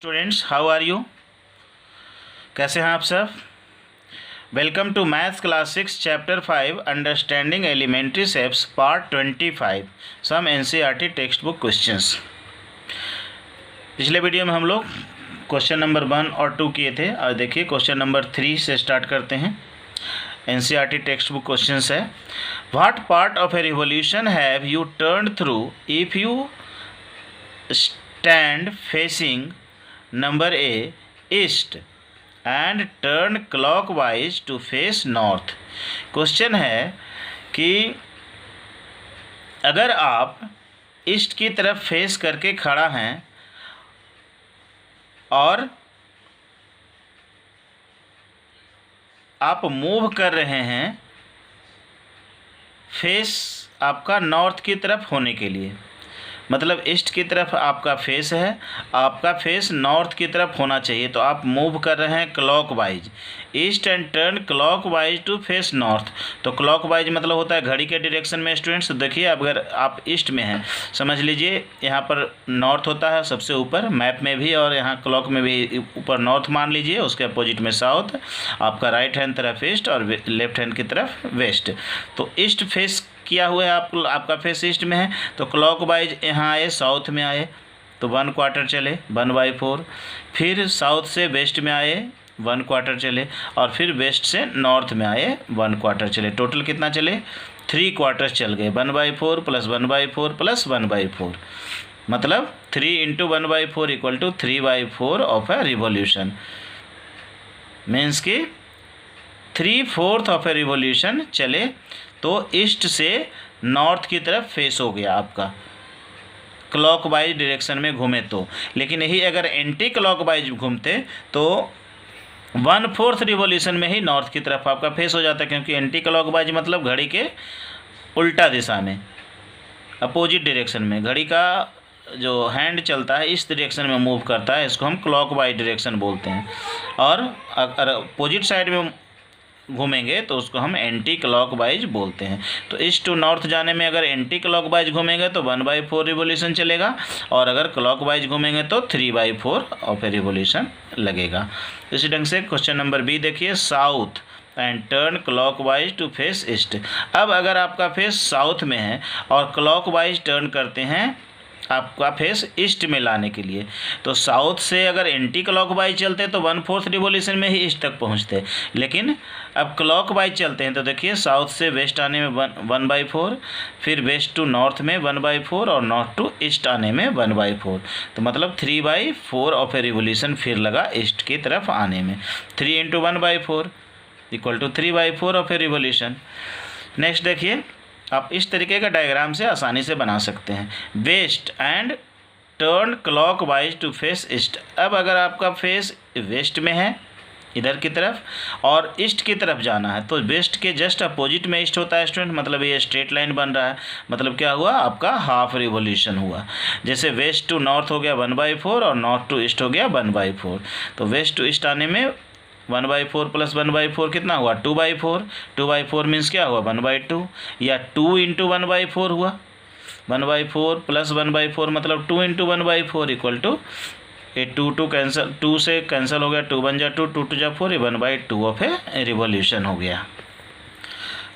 Students, how are you? कैसे हैं आप सब? Welcome to maths class 6 chapter 5 understanding elementary shapes part 25 some NCERT text book questions. पिछले video में हम लोग क्वेश्चन नंबर 1 और 2 किए थे और देखिए क्वेश्चन नंबर 3 से स्टार्ट करते हैं। एनसीईआरटी टेक्स्ट बुक क्वेश्चंस है, what part of a revolution have you turned through if you stand facing number a east and turn clockwise to face north. Question है कि अगर आप ईस्ट की तरफ फेस करके खड़ा हैं और आप मूव कर रहे हैं फेस आपका नॉर्थ की तरफ होने के लिए, मतलब ईस्ट की तरफ आपका फेस है, आपका फेस नॉर्थ की तरफ होना चाहिए, तो आप मूव कर रहे हैं clockwise, east and turn clockwise to face north. तो क्लॉकवाइज मतलब होता है घड़ी के डायरेक्शन में। स्टूडेंट्स देखिए, अगर आप ईस्ट में हैं, समझ लीजिए यहाँ पर नॉर्थ होता है सबसे ऊपर मैप में भी, और यहाँ क्लॉक में भी ऊपर नॉर्थ मान लीजिए, उसके अपोजिट में साउथ, आपका राइट हैंड तरफ ईस्ट और लेफ्ट हैंड की तरफ वेस्ट। तो ईस्ट फेस किया हुआ है, आपका फेस ईस्ट में है, तो क्लॉकवाइज यहाँ आए, साउथ में आए तो 1 क्वार्टर चले 1/4, फिर साउथ से वेस्ट में आए 1 क्वार्टर चले, और फिर वेस्ट से नॉर्थ में आए 1 क्वार्टर चले। टोटल कितना चले? 3 क्वार्टर्स चल गए, 1/4 + 1/4 + 1/4, मतलब 3 × 1/4 = 3/4 ऑफ ए रिवॉल्यूशन। मीन्स कि 3/4 ऑफ ए रिवॉल्यूशन चले, तो ईस्ट से नॉर्थ की तरफ फेस हो गया आपका, क्लॉकवाइज डायरेक्शन में घूमे तो। लेकिन यही अगर एंटी क्लॉकवाइज घूमते तो 1/4 रिवॉल्यूशन में ही नॉर्थ की तरफ आपका फेस हो जाता, क्योंकि एंटी क्लॉकवाइज मतलब घड़ी के उल्टा दिशा में, अपोजिट डायरेक्शन में। घड़ी का जो हैंड चलता है इस डायरेक्शन में मूव करता है, इसको हम क्लॉकवाइज डायरेक्शन बोलते हैं, और अगर अपोजिट साइड में घूमेंगे तो उसको हम एंटी क्लॉकवाइज बोलते हैं। तो ईस्ट टू नॉर्थ जाने में अगर एंटी क्लॉकवाइज घूमेंगे तो 1/4 रिवॉल्यूशन चलेगा, और अगर क्लॉकवाइज घूमेंगे तो 3/4 ऑफ ए रिवॉल्यूशन लगेगा। इसी ढंग से क्वेश्चन नंबर बी देखिए, south and turn clockwise to face east. अब अगर आपका फेस साउथ में है और क्लॉकवाइज टर्न करते हैं आपका फेस ईस्ट में लाने के लिए, तो साउथ से अगर एंटी क्लॉकवाइज चलते तो 1/4 रिवॉल्यूशन में ही ईस्ट तक पहुंचते, लेकिन अब क्लॉकवाइज चलते हैं तो देखिए साउथ से वेस्ट आने में 1/4, फिर वेस्ट टू नॉर्थ में 1/4 और नॉर्थ टू ईस्ट आने में 1/4, तो मतलब 3/4 ऑफ ए रिवॉल्यूशन फिर लगा ईस्ट की तरफ आने में। 3 × 1/4 = 3/4 ऑफ ए रिवॉल्यूशन। नेक्स्ट देखिए, आप इस तरीके का डायग्राम से आसानी से बना सकते हैं, west and turn clockwise to face east. अब अगर आपका फेस वेस्ट में है इधर की तरफ और ईस्ट की तरफ जाना है, तो वेस्ट के जस्ट अपोजिट में ईस्ट होता है स्टूडेंट, मतलब ये स्ट्रेट लाइन बन रहा है, मतलब क्या हुआ आपका हाफ रिवॉल्यूशन हुआ। जैसे वेस्ट टू नॉर्थ हो गया 1/4 और नॉर्थ टू ईस्ट हो गया 1/4, तो वेस्ट टू ईस्ट आने में 1/4 + 1/4 कितना हुआ? 2/4। 2/4 मीन्स क्या हुआ? 1/2, या 2 × 1/4 हुआ। 1/4 + 1/4 मतलब 2 × 1/4 = ये 2 कैंसिल, 2 से कैंसिल हो गया, 2 × 1 = 2, 2 × 2 = 4, 1/2 ऑफ ए रिवॉल्यूशन हो गया।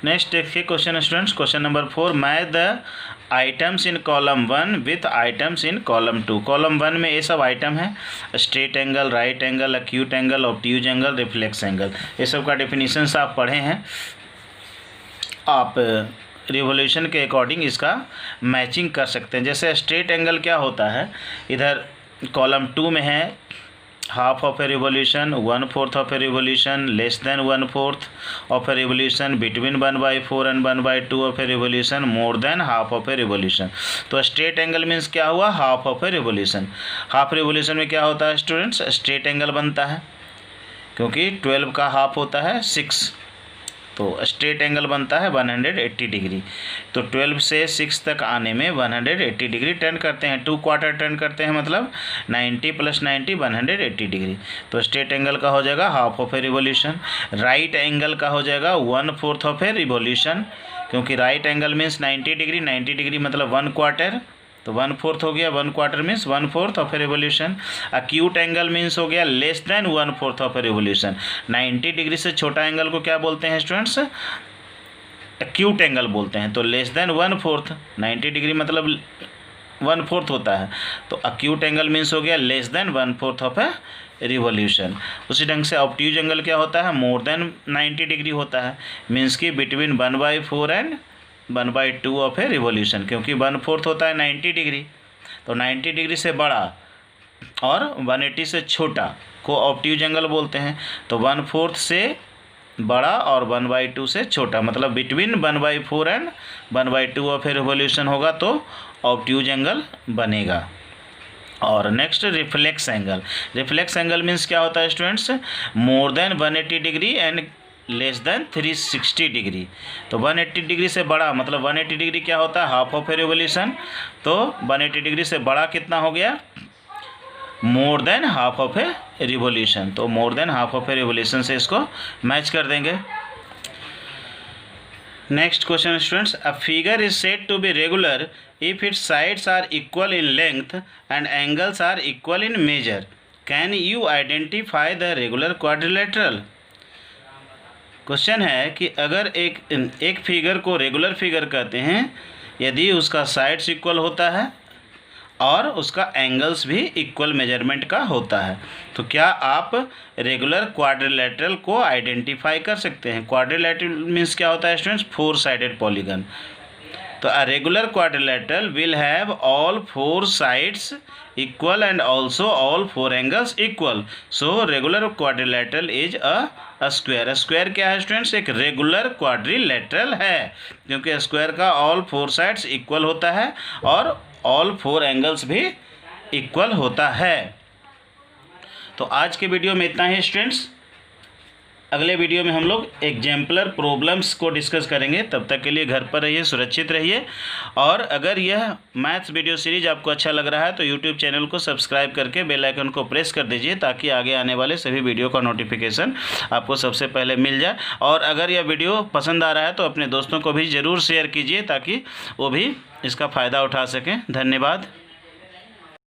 नेक्स्ट देखिए question students, question number 4, match the items in column 1 with items in column 2। Column 1 में ये सब आइटम है, straight angle, right angle, acute angle, obtuse angle, reflex angle, ये सब का डेफिनेशंस आप पढ़े हैं। आप रिवॉल्यूशन के अकॉर्डिंग इसका मैचिंग कर सकते हैं। जैसे स्ट्रेट एंगल क्या होता है, इधर कॉलम 2 में है half of a revolution, 1/4 of a revolution, less than 1/4 of a revolution, between 1/4 and 1/2 of a revolution, more than half of a revolution. तो स्ट्रेट एंगल मीन्स क्या हुआ? Half of a revolution. Half revolution में क्या होता है students? Straight angle बनता है, क्योंकि 12 का हाफ होता है 6, तो स्ट्रेट एंगल बनता है 180 डिग्री। तो 12 से 6 तक आने में 180 डिग्री टर्न करते हैं, 2 क्वार्टर टर्न करते हैं, मतलब 90 + 90 180 डिग्री। तो स्ट्रेट एंगल का हो जाएगा half of a revolution. Right angle का हो जाएगा 1/4 ऑफ ए रिवॉल्यूशन, क्योंकि right angle means 90 degree, 90 degree मतलब 1 क्वार्टर, तो 1/4 हो गया, 1/4 means 1/4 of a revolution. Acute angle means हो गया less than 1/4 of a revolution. 90 degree से छोटा एंगल को क्या बोलते हैं स्टूडेंट्स? एक्यूट एंगल बोलते हैं। तो लेस देन 1/4, 90 डिग्री मतलब 1/4 होता है, तो अक्यूट एंगल मीन्स हो गया less than 1/4 of a revolution. उसी ढंग से ऑब्ट्यूज एंगल क्या होता है? मोर देन 90 डिग्री होता है, मीन्स कि between 1/4 and 1/2 of a revolution, क्योंकि 1/4 होता है 90 डिग्री, तो 90 डिग्री से बड़ा और 180 से छोटा को ऑब्ट्यूज एंगल बोलते हैं। तो 1/4 से बड़ा और 1/2 से छोटा, मतलब between 1/4 and 1/2 of a revolution होगा तो ऑब्ट्यूज एंगल बनेगा। और next reflex angle. Reflex angle means क्या होता है students? More than 180 degree and less than 360 degree. तो 180 डिग्री से बड़ा, मतलब 180 डिग्री क्या होता है? Half of a revolution. तो 180 डिग्री से बड़ा कितना हो गया? More than half of a revolution. तो more than half of a revolution से इसको मैच कर देंगे। Next question students, a figure is said to be regular if its sides are equal in length and angles are equal in measure. Can you identify the regular quadrilateral? Question है कि अगर एक figure को regular figure कहते हैं यदि उसका sides equal होता है और उसका एंगल्स भी इक्वल मेजरमेंट का होता है, तो क्या आप रेगुलर क्वाड्रिलेटरल को आइडेंटिफाई कर सकते हैं? क्वाड्रिलेटरल मीन्स क्या होता है स्टूडेंट्स? 4 sided polygon. तो a regular quadrilateral will have all 4 sides equal and also all 4 angles equal. So regular quadrilateral is a square. Square क्या है स्टूडेंट्स? एक रेगुलर क्वाड्रिलेटरल है, क्योंकि स्क्वायर का all 4 साइड्स इक्वल होता है और all 4 एंगल्स भी इक्वल होता है। तो आज के वीडियो में इतना ही स्टूडेंट्स। अगले वीडियो में हम लोग एग्जाम्पलर प्रॉब्लम्स को डिस्कस करेंगे। तब तक के लिए घर पर रहिए, सुरक्षित रहिए। और अगर यह मैथ्स वीडियो सीरीज आपको अच्छा लग रहा है तो यूट्यूब चैनल को सब्सक्राइब करके बेल आइकन को प्रेस कर दीजिए, ताकि आगे आने वाले सभी वीडियो का नोटिफिकेशन आपको सबसे पहले मिल जाए। और अगर यह वीडियो पसंद आ रहा है तो अपने दोस्तों को भी ज़रूर शेयर कीजिए, ताकि वो भी इसका फ़ायदा उठा सकें। धन्यवाद।